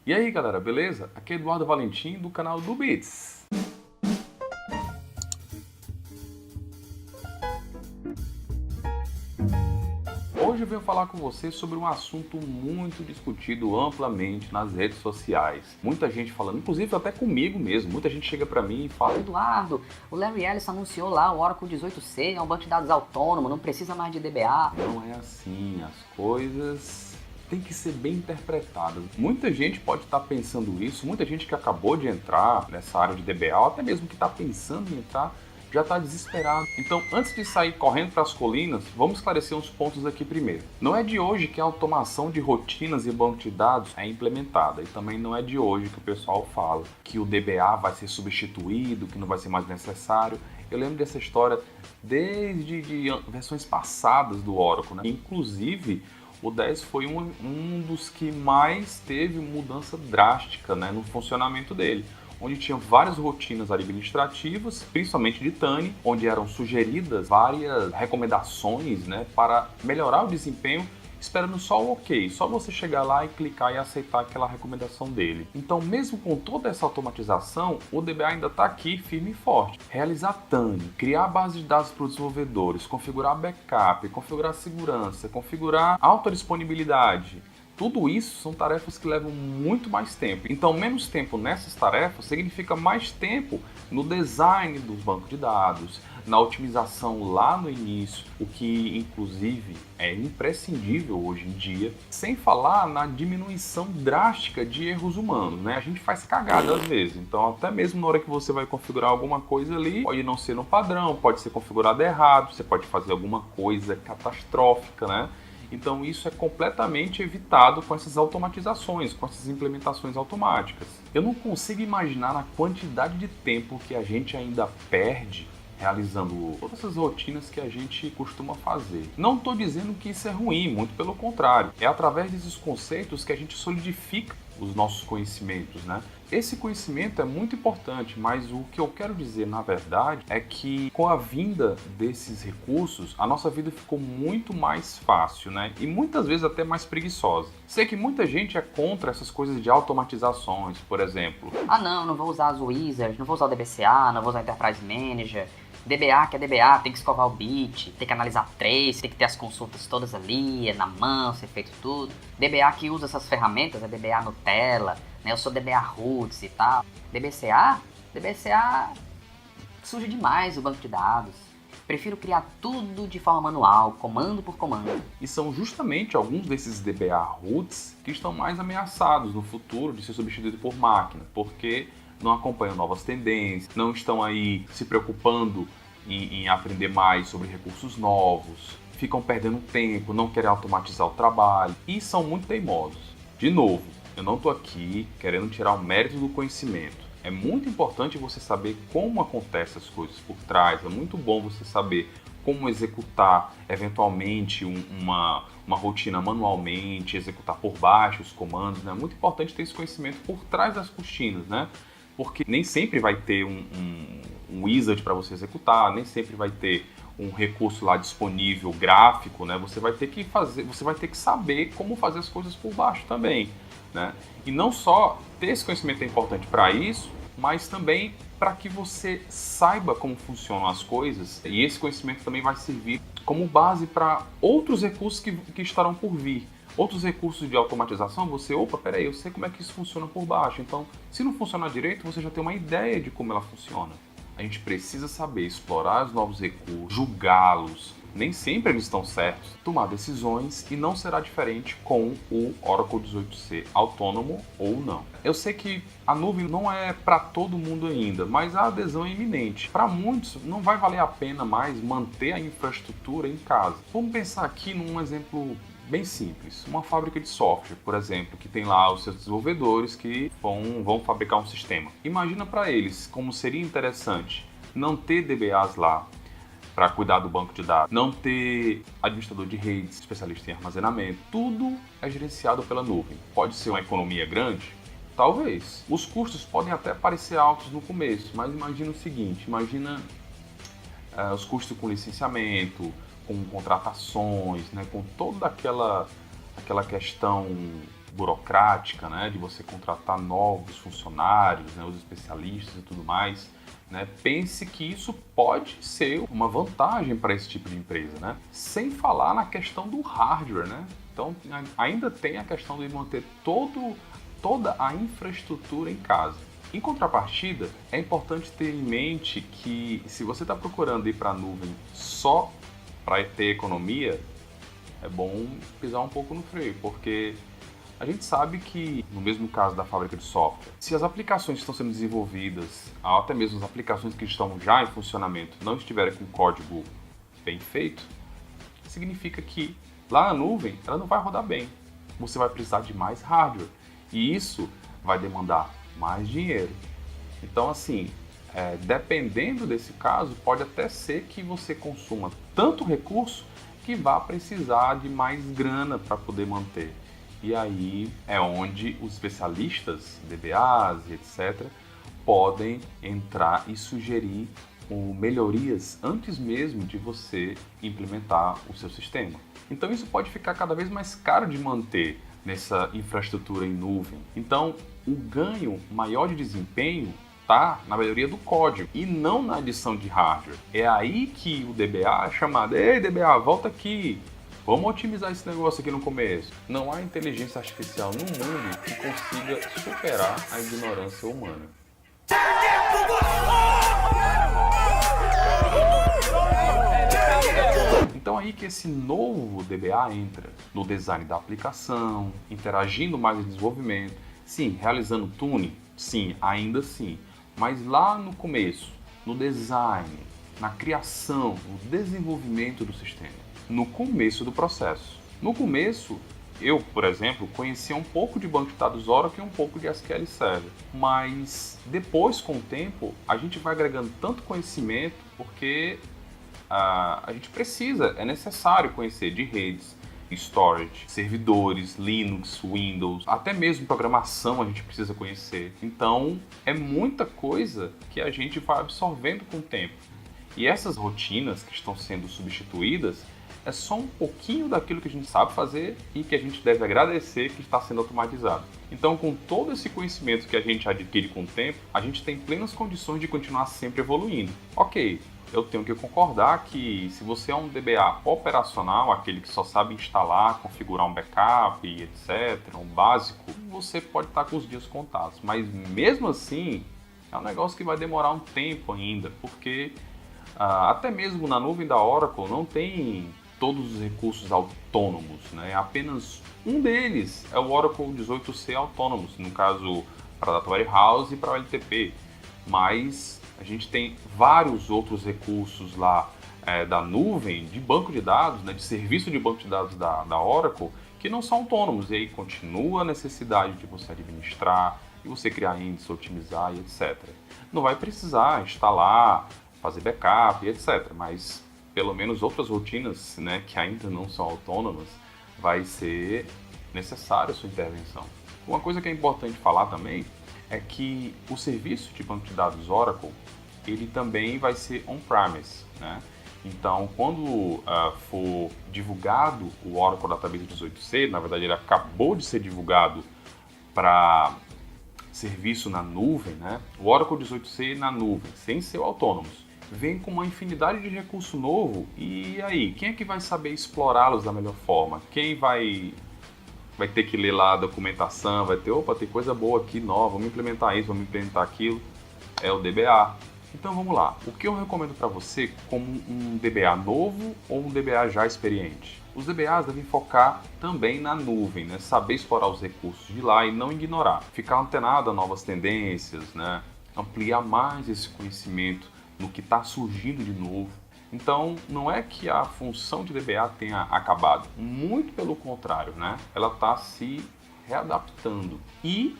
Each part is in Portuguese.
E aí galera, beleza? Aqui é Eduardo Valentim do canal do Bits. Hoje eu venho falar com você sobre um assunto muito discutido amplamente nas redes sociais. Muita gente falando, inclusive até comigo mesmo, muita gente chega pra mim e fala: Eduardo, o Larry Ellison anunciou lá o Oracle 18c, é um banco de dados autônomo, não precisa mais de DBA. Não é assim, as coisas têm que ser bem interpretadas. Muita gente pode estar pensando isso, muita gente que acabou de entrar nessa área de DBA, ou até mesmo que está pensando em entrar, já está desesperado. Então, antes de sair correndo para as colinas, vamos esclarecer uns pontos aqui primeiro. Não é de hoje que a automação de rotinas e banco de dados é implementada, e também não é de hoje que o pessoal fala que o DBA vai ser substituído, que não vai ser mais necessário. Eu lembro dessa história desde versões passadas do Oracle, né? Inclusive, o 10 foi um dos que mais teve mudança drástica, né, no funcionamento dele, onde tinha várias rotinas administrativas, principalmente de Tani, onde eram sugeridas várias recomendações, né, para melhorar o desempenho, esperando só o ok, só você chegar lá e clicar e aceitar aquela recomendação dele. Então, mesmo com toda essa automatização, o DBA ainda está aqui firme e forte. Realizar Tani, criar a base de dados para os desenvolvedores, configurar backup, configurar segurança, configurar alta disponibilidade. Tudo isso são tarefas que levam muito mais tempo. Então, menos tempo nessas tarefas significa mais tempo no design dos bancos de dados, na otimização lá no início, o que inclusive é imprescindível hoje em dia, sem falar na diminuição drástica de erros humanos, né? A gente faz cagada às vezes, então até mesmo na hora que você vai configurar alguma coisa ali, pode não ser no padrão, pode ser configurado errado, você pode fazer alguma coisa catastrófica, né? Então isso é completamente evitado com essas automatizações, com essas implementações automáticas. Eu não consigo imaginar a quantidade de tempo que a gente ainda perde realizando todas essas rotinas que a gente costuma fazer. Não estou dizendo que isso é ruim, muito pelo contrário. É através desses conceitos que a gente solidifica os nossos conhecimentos, né? Esse conhecimento é muito importante, mas o que eu quero dizer, na verdade, é que com a vinda desses recursos, a nossa vida ficou muito mais fácil, né? E muitas vezes até mais preguiçosa. Sei que muita gente é contra essas coisas de automatizações, por exemplo. Não vou usar as Wizards, não vou usar o DBCA, não vou usar o Enterprise Manager. DBA, que é DBA, tem que escovar o bit, tem que analisar trace, tem que ter as consultas todas ali, é na mão, ser feito tudo. DBA que usa essas ferramentas é DBA Nutella, né? Eu sou DBA Roots e tal. DBCA suja demais o banco de dados. Prefiro criar tudo de forma manual, comando por comando. E são justamente alguns desses DBA Roots que estão mais ameaçados no futuro de ser substituídos por máquina, porque não acompanham novas tendências, não estão aí se preocupando em aprender mais sobre recursos novos, ficam perdendo tempo, não querem automatizar o trabalho e são muito teimosos. De novo, eu não estou aqui querendo tirar o mérito do conhecimento. É muito importante você saber como acontecem as coisas por trás, é muito bom você saber como executar eventualmente uma rotina manualmente, executar por baixo os comandos, né? É muito importante ter esse conhecimento por trás das cortinas, né? Porque nem sempre vai ter um wizard para você executar, nem sempre vai ter um recurso lá disponível gráfico, né? Você vai ter que saber como fazer as coisas por baixo também, né? E não só ter esse conhecimento é importante para isso, mas também para que você saiba como funcionam as coisas, e esse conhecimento também vai servir como base para outros recursos que estarão por vir. Outros recursos de automatização, peraí, eu sei como é que isso funciona por baixo. Então, se não funcionar direito, você já tem uma ideia de como ela funciona. A gente precisa saber explorar os novos recursos, julgá-los. Nem sempre eles estão certos. Tomar decisões, e não será diferente com o Oracle 18c, autônomo ou não. Eu sei que a nuvem não é para todo mundo ainda, mas a adesão é iminente. Para muitos, não vai valer a pena mais manter a infraestrutura em casa. Vamos pensar aqui num exemplo bem simples. Uma fábrica de software, por exemplo, que tem lá os seus desenvolvedores que vão fabricar um sistema. Imagina para eles como seria interessante não ter DBAs lá para cuidar do banco de dados, não ter administrador de redes, especialista em armazenamento. Tudo é gerenciado pela nuvem. Pode ser uma economia grande? Talvez. Os custos podem até parecer altos no começo, mas imagina o seguinte, os custos com licenciamento, com contratações, né, com toda aquela questão burocrática, né, de você contratar novos funcionários, né, os especialistas e tudo mais, né, pense que isso pode ser uma vantagem para esse tipo de empresa, né? Sem falar na questão do hardware, né? Então, ainda tem a questão de manter toda a infraestrutura em casa. Em contrapartida, é importante ter em mente que se você está procurando ir para a nuvem só para ter economia, é bom pisar um pouco no freio, porque a gente sabe que, no mesmo caso da fábrica de software, se as aplicações que estão sendo desenvolvidas, ou até mesmo as aplicações que estão já em funcionamento, não estiverem com código bem feito, significa que lá na nuvem ela não vai rodar bem. Você vai precisar de mais hardware e isso vai demandar mais dinheiro. Então, assim, dependendo desse caso, pode até ser que você consuma tanto recurso que vá precisar de mais grana para poder manter. E aí é onde os especialistas, DBAs e etc., podem entrar e sugerir melhorias antes mesmo de você implementar o seu sistema. Então isso pode ficar cada vez mais caro de manter nessa infraestrutura em nuvem. Então o ganho maior de desempenho está na melhoria do código e não na adição de hardware. É aí que o DBA é chamado: ei DBA, volta aqui! Vamos otimizar esse negócio aqui no começo. Não há inteligência artificial no mundo que consiga superar a ignorância humana. Então aí que esse novo DBA entra no design da aplicação, interagindo mais no desenvolvimento, sim, realizando tuning, sim, ainda sim, mas lá no começo, no design, na criação, no desenvolvimento do sistema. No começo do processo. No começo, eu, por exemplo, conhecia um pouco de banco de dados Oracle e um pouco de SQL Server. Mas depois, com o tempo, a gente vai agregando tanto conhecimento porque a gente precisa, é necessário conhecer de redes, storage, servidores, Linux, Windows, até mesmo programação a gente precisa conhecer. Então, é muita coisa que a gente vai absorvendo com o tempo. E essas rotinas que estão sendo substituídas é só um pouquinho daquilo que a gente sabe fazer e que a gente deve agradecer que está sendo automatizado. Então, com todo esse conhecimento que a gente adquire com o tempo, a gente tem plenas condições de continuar sempre evoluindo. Ok, eu tenho que concordar que se você é um DBA operacional, aquele que só sabe instalar, configurar um backup, etc., um básico, você pode estar com os dias contados. Mas mesmo assim, é um negócio que vai demorar um tempo ainda, porque até mesmo na nuvem da Oracle não tem todos os recursos autônomos, né? Apenas um deles é o Oracle 18c Autonomous, no caso para Data Warehouse e para o LTP, mas a gente tem vários outros recursos lá da nuvem, de banco de dados, né, de serviço de banco de dados da Oracle, que não são autônomos, e aí continua a necessidade de você administrar, de você criar índice, otimizar e etc. Não vai precisar instalar, fazer backup e etc, mas pelo menos outras rotinas, né, que ainda não são autônomas, vai ser necessária a sua intervenção. Uma coisa que é importante falar também é que o serviço de banco de dados Oracle, ele também vai ser on-premise, né? Então, quando for divulgado o Oracle Database 18c, na verdade ele acabou de ser divulgado para serviço na nuvem, né? O Oracle 18c na nuvem, sem ser o Autonomous, vem com uma infinidade de recurso novo, e aí, quem é que vai saber explorá-los da melhor forma? Quem vai ter que ler lá a documentação, vai ter, opa, tem coisa boa aqui, nova, vamos implementar isso, vamos implementar aquilo, é o DBA. Então vamos lá, o que eu recomendo para você como um DBA novo ou um DBA já experiente? Os DBAs devem focar também na nuvem, né? Saber explorar os recursos de lá e não ignorar, ficar antenado a novas tendências, né? Ampliar mais esse conhecimento no que está surgindo de novo. Então, não é que a função de DBA tenha acabado, muito pelo contrário, né? Ela está se readaptando e,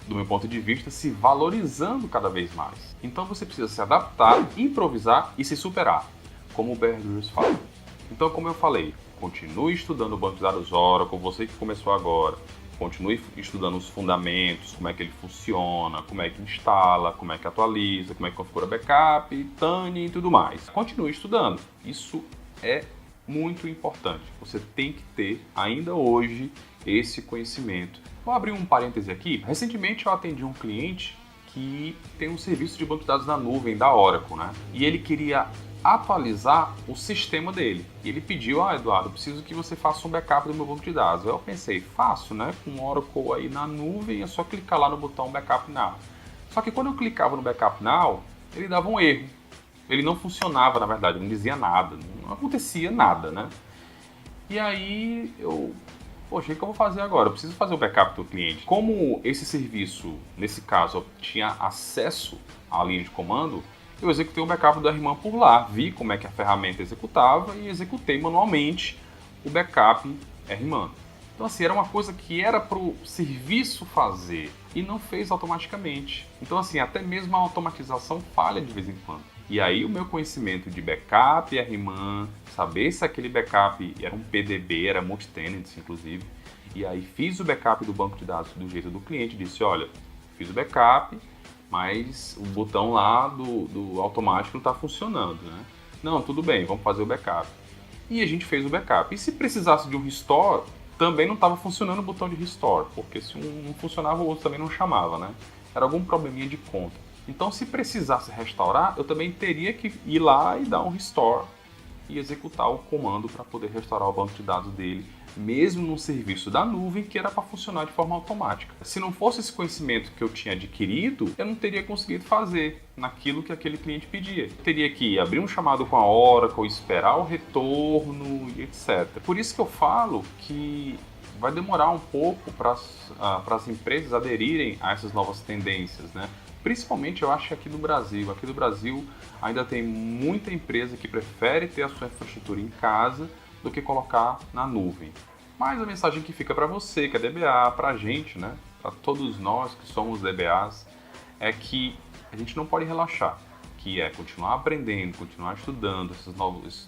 do meu ponto de vista, se valorizando cada vez mais. Então, você precisa se adaptar, improvisar e se superar, como o Bear Grylls fala. Então, como eu falei, continue estudando o banco de dados Oracle, você que começou agora. Continue estudando os fundamentos, como é que ele funciona, como é que instala, como é que atualiza, como é que configura backup, tuning e tudo mais. Continue estudando. Isso é muito importante. Você tem que ter, ainda hoje, esse conhecimento Vou abrir um parêntese aqui. Recentemente eu atendi um cliente que tem um serviço de banco de dados na nuvem da Oracle, né? E ele queria atualizar o sistema dele. E ele pediu, Eduardo, eu preciso que você faça um backup do meu banco de dados. Eu pensei, fácil, né? Com o Oracle aí na nuvem, é só clicar lá no botão Backup Now. Só que quando eu clicava no Backup Now, ele dava um erro. Ele não funcionava, na verdade, não dizia nada, não acontecia nada, né? E aí poxa, o que eu vou fazer agora? Eu preciso fazer o backup do cliente. Como esse serviço, nesse caso, eu tinha acesso à linha de comando, eu executei o backup do RMAN por lá, vi como é que a ferramenta executava e executei manualmente o backup RMAN. Então assim, era uma coisa que era para o serviço fazer e não fez automaticamente. Então assim, até mesmo a automatização falha de vez em quando. E aí o meu conhecimento de backup, RMAN, saber se aquele backup era um PDB, era multi-tenant inclusive, e aí fiz o backup do banco de dados do jeito do cliente, disse, olha, fiz o backup, mas o botão lá do automático não está funcionando, né? Não, tudo bem, vamos fazer o backup. E a gente fez o backup. E se precisasse de um restore, também não estava funcionando o botão de restore, porque se um não funcionava, o outro também não chamava, né? Era algum probleminha de conta. Então, se precisasse restaurar, eu também teria que ir lá e dar um restore e executar o comando para poder restaurar o banco de dados dele, mesmo num serviço da nuvem que era para funcionar de forma automática. Se não fosse esse conhecimento que eu tinha adquirido, eu não teria conseguido fazer naquilo que aquele cliente pedia. Eu teria que abrir um chamado com a Oracle, esperar o retorno e etc. Por isso que eu falo que vai demorar um pouco para as empresas aderirem a essas novas tendências, né? Principalmente eu acho que aqui no Brasil. Aqui no Brasil ainda tem muita empresa que prefere ter a sua infraestrutura em casa do que colocar na nuvem. Mas a mensagem que fica para você, que é DBA, para a gente, né? Para todos nós que somos DBAs, é que a gente não pode relaxar, que é continuar aprendendo, continuar estudando esses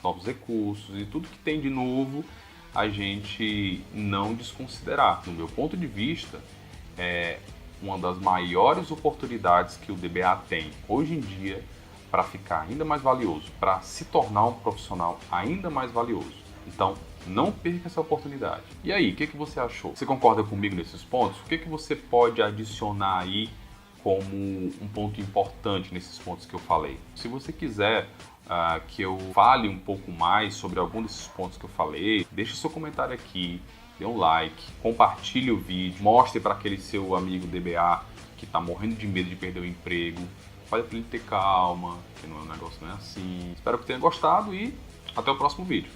novos recursos e tudo que tem de novo, a gente não desconsiderar. No meu ponto de vista, uma das maiores oportunidades que o DBA tem hoje em dia para ficar ainda mais valioso, para se tornar um profissional ainda mais valioso. Então, não perca essa oportunidade. E aí, o que você achou? Você concorda comigo nesses pontos? O que você pode adicionar aí como um ponto importante nesses pontos que eu falei? Se você quiser que eu fale um pouco mais sobre algum desses pontos que eu falei, deixe seu comentário aqui. Dê um like, compartilhe o vídeo, mostre para aquele seu amigo DBA que está morrendo de medo de perder o emprego. Fale para ele ter calma, que o negócio não é assim. Espero que tenha gostado e até o próximo vídeo.